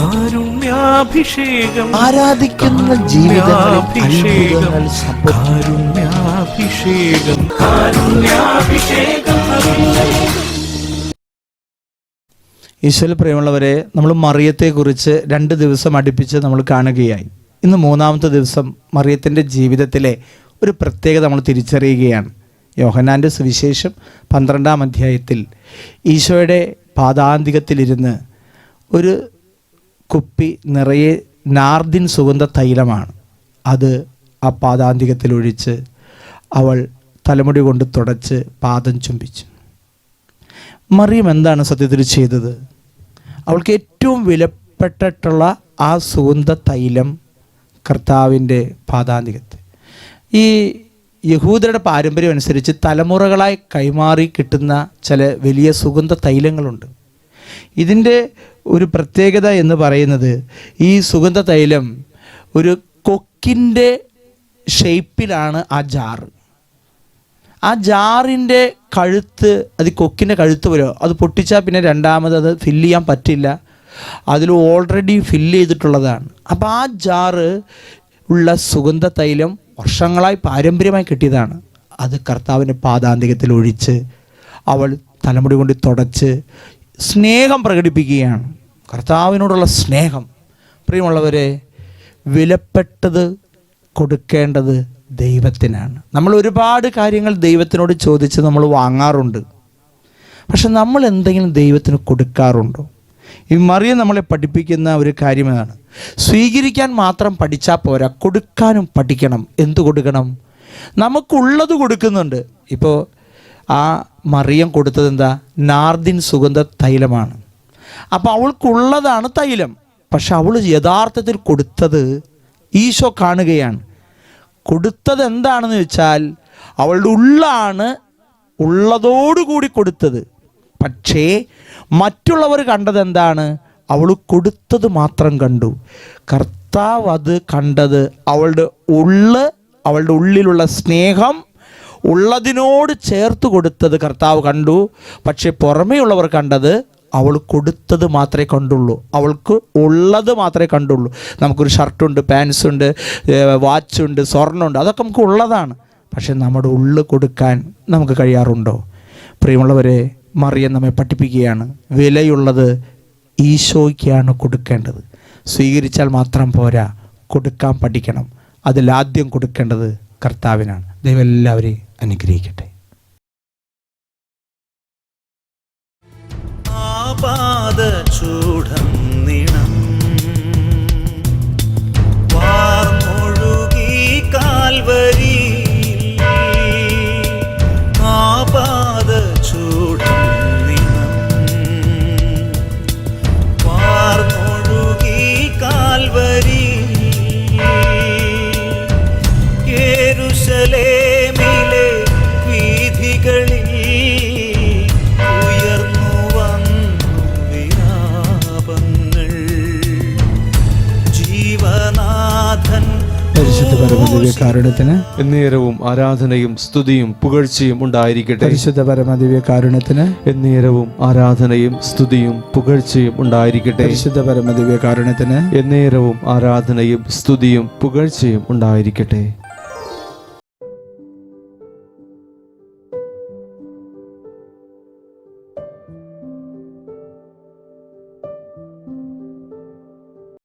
കാരുണ്യാഭിഷേകം, ആരാധിക്കുന്ന ജീവിതങ്ങളിൽ കാരുണ്യാഭിഷേകം, കാരുണ്യാഭിഷേകം. ഈശോയിൽ പ്രിയമുള്ളവരെ, നമ്മൾ മറിയത്തെക്കുറിച്ച് 2 ദിവസം അടുപ്പിച്ച് നമ്മൾ കാണുകയായി. ഇന്ന് 3-ാമത്തെ ദിവസം മറിയത്തിൻ്റെ ജീവിതത്തിലെ ഒരു പ്രത്യേകത നമ്മൾ തിരിച്ചറിയുകയാണ്. യോഹന്നാൻ്റെ സുവിശേഷം 12-ാം അധ്യായത്തിൽ ഈശോയുടെ പാദാന്തികത്തിലിരുന്ന് ഒരു കുപ്പി നിറയെ നാർദിൻ സുഗന്ധ തൈലമാണ്. അത് ആ പാദാന്തികത്തിലൊഴിച്ച് അവൾ തലമുടി കൊണ്ട് തുടച്ച് പാദം ചുംബിച്ചു. മറിയം എന്താണ് സത്യത്തിൽ ചെയ്തത്? അവൾക്ക് ഏറ്റവും വിലപ്പെട്ടിട്ടുള്ള ആ സുഗന്ധ തൈലം കർത്താവിൻ്റെ പാദാന്തികത്ത്, ഈ യഹൂദരുടെ പാരമ്പര്യം അനുസരിച്ച് തലമുറകളായി കൈമാറി കിട്ടുന്ന ചില വലിയ സുഗന്ധ തൈലങ്ങളുണ്ട്. ഇതിൻ്റെ ഒരു പ്രത്യേകത എന്ന് പറയുന്നത്, ഈ സുഗന്ധ തൈലം ഒരു കൊക്കിൻ്റെ ഷേപ്പിലാണ് ആ ജാറ്. ആ ജാറിൻ്റെ കഴുത്ത്, അത് കൊക്കിൻ്റെ കഴുത്ത് പോലെ, അത് പൊട്ടിച്ചാൽ പിന്നെ രണ്ടാമത് അത് ഫില്ല് ചെയ്യാൻ പറ്റില്ല. അതിൽ ഓൾറെഡി ഫില്ല് ചെയ്തിട്ടുള്ളതാണ്. അപ്പോൾ ആ ജാറ് ഉള്ള സുഗന്ധ തൈലം വർഷങ്ങളായി പാരമ്പര്യമായി കിട്ടിയതാണ്. അത് കർത്താവിൻ്റെ പാദാന്തികത്തിൽ ഒഴിച്ച് അവൾ തലമുടി കൊണ്ട് തുടച്ച് സ്നേഹം പ്രകടിപ്പിക്കുകയാണ്. കർത്താവിനോടുള്ള സ്നേഹം. പ്രിയമുള്ളവരെ, വിലപ്പെട്ടത് കൊടുക്കേണ്ടത് ദൈവത്തിനാണ്. നമ്മൾ ഒരുപാട് കാര്യങ്ങൾ ദൈവത്തിനോട് ചോദിച്ച് നമ്മൾ വാങ്ങാറുണ്ട്. പക്ഷെ നമ്മൾ എന്തെങ്കിലും ദൈവത്തിന് കൊടുക്കാറുണ്ടോ? ഈ മറിയം നമ്മളെ പഠിപ്പിക്കുന്ന ഒരു കാര്യമാണ്, സ്വീകരിക്കാൻ മാത്രം പഠിച്ചാൽ പോരാ, കൊടുക്കാനും പഠിക്കണം. എന്ത് കൊടുക്കണം? നമുക്കുള്ളത് കൊടുക്കുന്നുണ്ട്. ഇപ്പോൾ ആ മറിയം കൊടുത്തത് എന്താ? നാർദിൻ സുഗന്ധ തൈലമാണ്. അപ്പോൾ അവൾക്കുള്ളതാണ് തൈലം. പക്ഷെ അവൾ യഥാർത്ഥത്തിൽ കൊടുത്തത് ഈശോ കാണുകയാണ്. കൊടുത്തത് എന്താണെന്ന് വെച്ചാൽ അവളുടെ ഉള്ളാണ് ഉള്ളതോടുകൂടി കൊടുത്തത്. പക്ഷേ മറ്റുള്ളവർ കണ്ടത് എന്താണ്? അവൾ കൊടുത്തത് മാത്രം കണ്ടു. കർത്താവ് അത് കണ്ടത് അവളുടെ ഉള്ളിലുള്ള സ്നേഹം ഉള്ളതിനോട് ചേർത്ത് കൊടുത്തത് കർത്താവ് കണ്ടു. പക്ഷെ പുറമേയുള്ളവർ കണ്ടത് അവൾ കൊടുത്തത് മാത്രമേ കണ്ടുള്ളൂ, അവൾക്ക് ഉള്ളത് മാത്രമേ കണ്ടുള്ളൂ. നമുക്കൊരു ഷർട്ടുണ്ട്, പാൻസുണ്ട്, വാച്ചുണ്ട്, സ്വർണ്ണമുണ്ട്, അതൊക്കെ നമുക്ക് ഉള്ളതാണ്. പക്ഷെ നമ്മുടെ ഉള്ളിൽ കൊടുക്കാൻ നമുക്ക് കഴിയാറുണ്ടോ? പ്രിയമുള്ളവരെ, മറിയം നമ്മെ പഠിപ്പിക്കുകയാണ്, വിലയുള്ളത് ഈശോയ്ക്കാണ് കൊടുക്കേണ്ടത്. സ്വീകരിച്ചാൽ മാത്രം പോരാ, കൊടുക്കാൻ പഠിക്കണം. അതിലാദ്യം കൊടുക്കേണ്ടത് കർത്താവിനാണ്. ദൈവം എല്ലാവരെയും അനുഗ്രഹിക്കട്ടെ. പാദചൂഢം വാർന്നൊഴുകി കാൽവരി, പാദചൂഢം വാർന്നൊഴുകി കാൽവരി, യെരൂശലേമിലെ വീഥികളിൽ പരിശുദ്ധ പരമദിവ്യകാരുണ്യത്തിന് എന്നേരവും ആരാധനയും സ്തുതിയും പുകഴ്ചയും ഉണ്ടായിരിക്കട്ടെ. പരിശുദ്ധ പരമദിവ്യകാരുണ്യത്തിന് എന്നേരവും ആരാധനയും സ്തുതിയും പുകഴ്ചയും ഉണ്ടായിരിക്കട്ടെ. പരിശുദ്ധ പരമദിവ്യകാരുണ്യത്തിന് എന്നേരവും ആരാധനയും സ്തുതിയും പുകഴ്ചയും ഉണ്ടായിരിക്കട്ടെ.